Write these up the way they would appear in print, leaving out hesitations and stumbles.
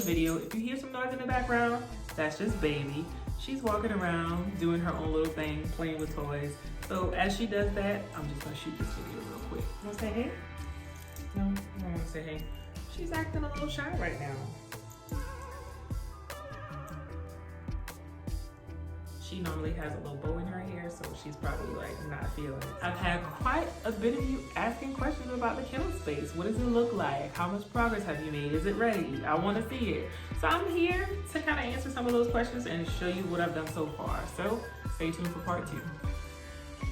video. If you hear some noise in the background, that's just baby. She's walking around doing her own little thing, playing with toys. So as she does that, I'm just gonna shoot this video real quick. You wanna say hey? No, I don't wanna say hey. She's acting a little shy right now. She normally has a little bow in her hair, so she's probably like not feeling it. I've had quite a bit of you asking questions about the kennel space. What does it look like? How much progress have you made? Is it ready? I want to see it. So I'm here to kind of answer some of those questions and show you what I've done so far. So stay tuned for part 2.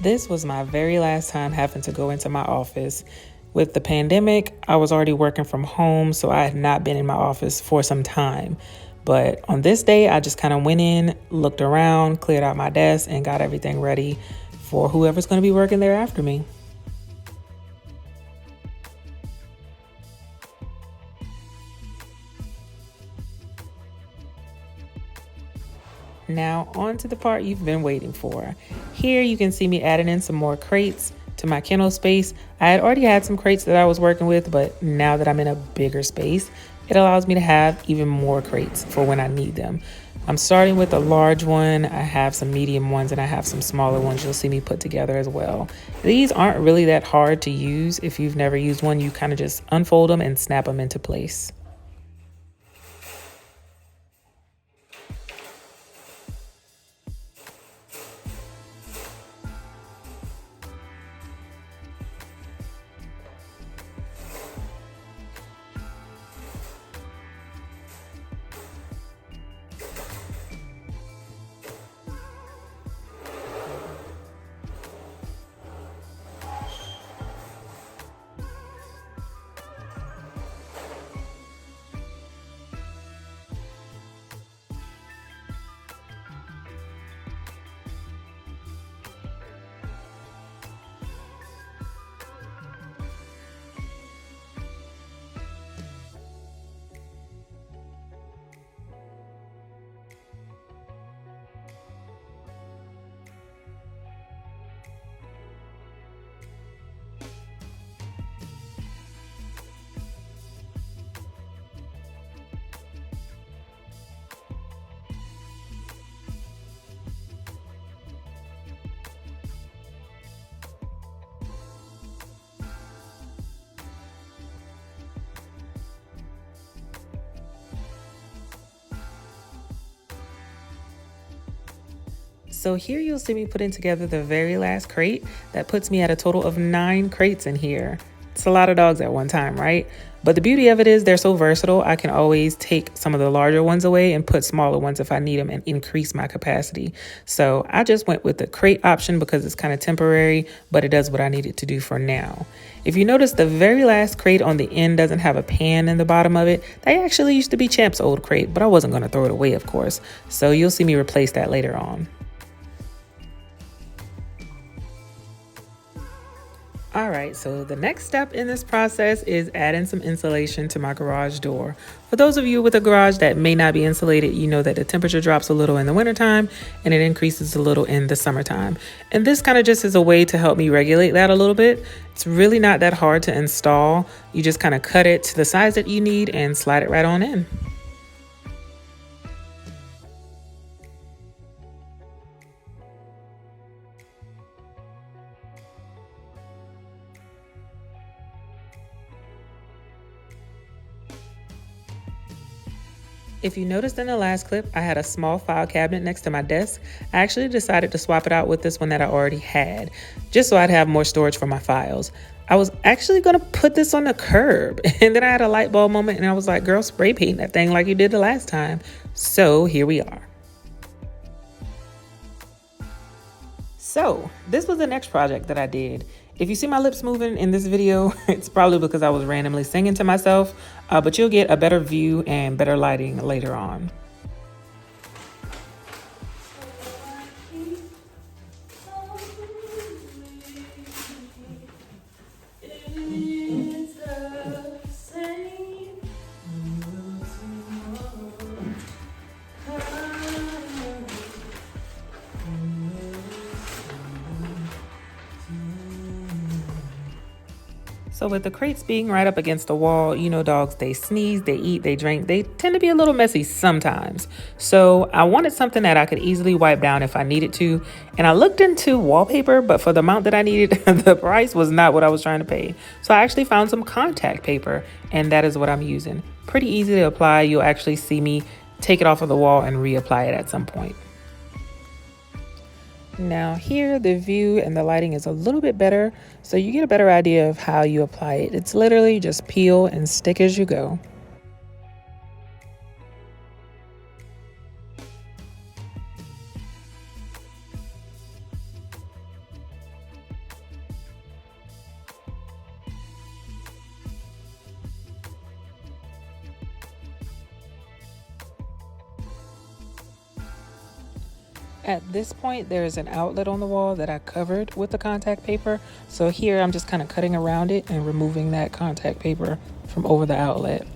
This was my very last time having to go into my office. With the pandemic, I was already working from home, so I had not been in my office for some time. But on this day, I just kind of went in, looked around, cleared out my desk, and got everything ready for whoever's going to be working there after me. Now, on to the part you've been waiting for. Here you can see me adding in some more crates to my kennel space. I had already had some crates that I was working with, but now that I'm in a bigger space, it allows me to have even more crates for when I need them. I'm starting with a large one. I have some medium ones and I have some smaller ones you'll see me put together as well. These aren't really that hard to use. If you've never used one, you kind of just unfold them and snap them into place. So here you'll see me putting together the very last crate. That puts me at a total of 9 crates in here. It's a lot of dogs at one time, right? But the beauty of it is they're so versatile. I can always take some of the larger ones away and put smaller ones if I need them and increase my capacity. So I just went with the crate option because it's kind of temporary, but it does what I need it to do for now. If you notice, the very last crate on the end doesn't have a pan in the bottom of it. That actually used to be Champ's old crate, but I wasn't going to throw it away, of course. So you'll see me replace that later on. All right, so the next step in this process is adding some insulation to my garage door. For those of you with a garage that may not be insulated, you know that the temperature drops a little in the wintertime and it increases a little in the summertime. And this kind of just is a way to help me regulate that a little bit. It's really not that hard to install. You just kind of cut it to the size that you need and slide it right on in. If you noticed in the last clip, I had a small file cabinet next to my desk. I actually decided to swap it out with this one that I already had, just so I'd have more storage for my files. I was actually gonna put this on the curb, and then I had a light bulb moment and I was like, girl, spray paint that thing like you did the last time. So here we are. So this was the next project that I did. If you see my lips moving in this video, it's probably because I was randomly singing to myself, but you'll get a better view and better lighting later on. So with the crates being right up against the wall, you know, dogs, they sneeze, they eat, they drink, they tend to be a little messy sometimes. So I wanted something that I could easily wipe down if I needed to. And I looked into wallpaper, but for the amount that I needed, the price was not what I was trying to pay. So I actually found some contact paper, and that is what I'm using. Pretty easy to apply. You'll actually see me take it off of the wall and reapply it at some point. Now here the view and the lighting is a little bit better, so you get a better idea of how you apply it. It's literally just peel and stick as you go. At this point, there is an outlet on the wall that I covered with the contact paper. So here I'm just kind of cutting around it and removing that contact paper from over the outlet.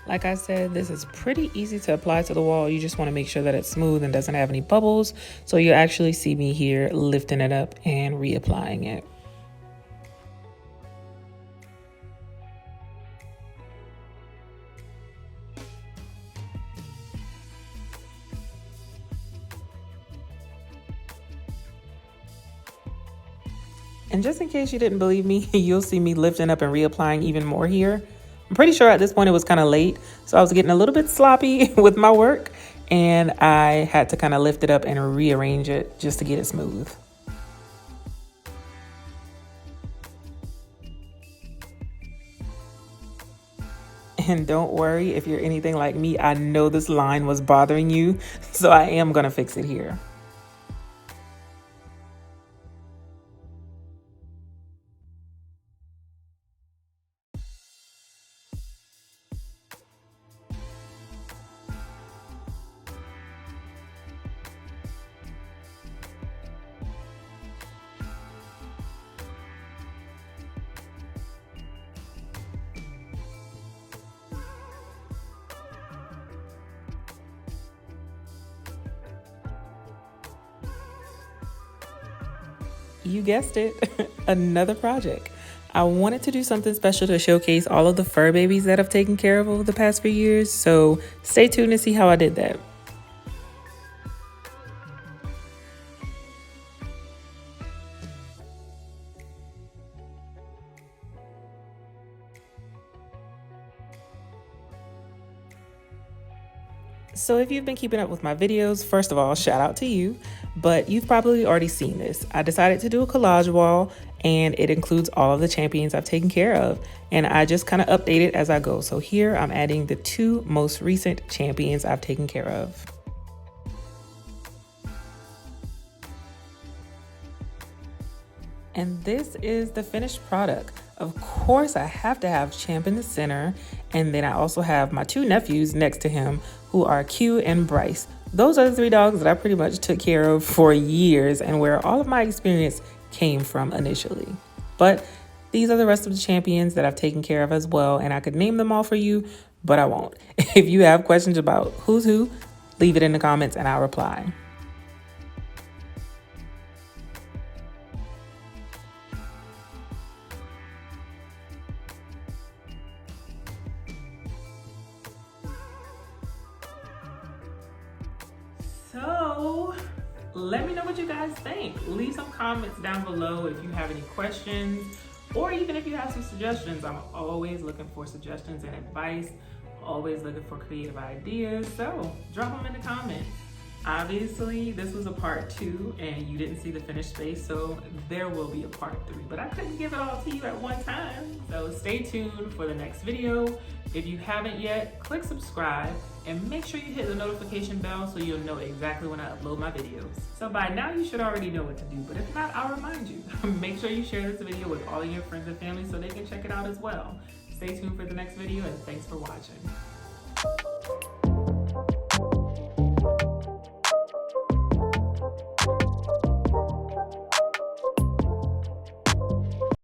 Like I said, this is pretty easy to apply to the wall. You just want to make sure that it's smooth and doesn't have any bubbles. So you actually see me here lifting it up and reapplying it. And just in case you didn't believe me, you'll see me lifting up and reapplying even more here. I'm pretty sure at this point it was kind of late, so I was getting a little bit sloppy with my work, and I had to kind of lift it up and rearrange it just to get it smooth. And don't worry, if you're anything like me, I know this line was bothering you, so I am gonna fix it here. You guessed it, another project. I wanted to do something special to showcase all of the fur babies that I've taken care of over the past few years, so stay tuned to see how I did that. So if you've been keeping up with my videos, first of all, shout out to you, but you've probably already seen this. I decided to do a collage wall, and it includes all of the champions I've taken care of, and I just kind of update it as I go. So here I'm adding the 2 most recent champions I've taken care of. And this is the finished product. Of course, I have to have Champ in the center, and then I also have my 2 nephews next to him, who are Q and Bryce. Those are the 3 dogs that I pretty much took care of for years and where all of my experience came from initially. But these are the rest of the champions that I've taken care of as well, and I could name them all for you, but I won't. If you have questions about who's who, leave it in the comments and I'll reply. So let me know what you guys think. Leave some comments down below if you have any questions, or even if you have some suggestions. I'm always looking for suggestions and advice, always looking for creative ideas. So drop them in the comments. Obviously, this was a part 2 and you didn't see the finished space, so there will be a part 3, but I couldn't give it all to you at one time. So stay tuned for the next video. If you haven't yet, click subscribe and make sure you hit the notification bell so you'll know exactly when I upload my videos. So by now you should already know what to do, but if not, I'll remind you. Make sure you share this video with all of your friends and family so they can check it out as well. Stay tuned for the next video and thanks for watching.